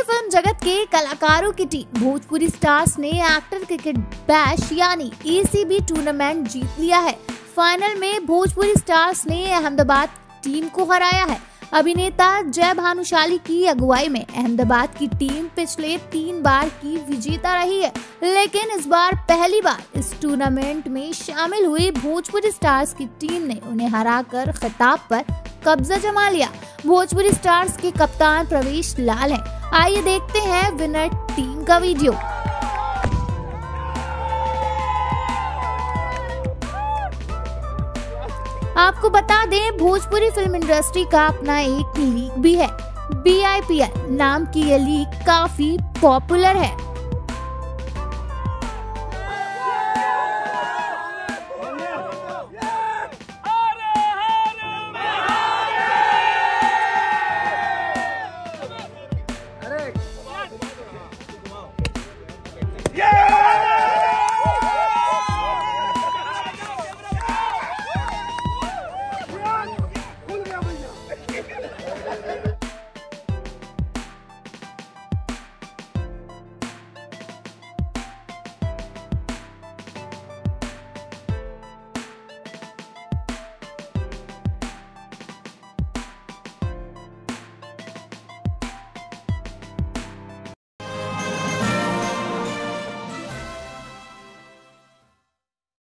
Film जगत के कलाकारों की टीम भोजपुरी स्टार्स ने एक्टर क्रिकेट बैश यानी ACB टूर्नामेंट जीत लिया है। फाइनल में भोजपुरी स्टार्स ने अहमदाबाद टीम को हराया है। अभिनेता जय भानुशाली की अगुवाई में अहमदाबाद की टीम पिछले 3 बार की विजेता रही है, लेकिन इस बार पहली बार इस टूर्नामेंट में शामिल हुई भोजपुरी स्टार्स की टीम ने उन्हें हराकर खिताब पर कब्जा जमा लिया। भोजपुरी स्टार्स के कप्तान प्रवेश लाल हैं। आइए देखते हैं विनर टीम का वीडियो। आपको बता दें, भोजपुरी फिल्म इंडस्ट्री का अपना एक लीग भी है। BIPL नाम की ये लीग काफी पॉपुलर है।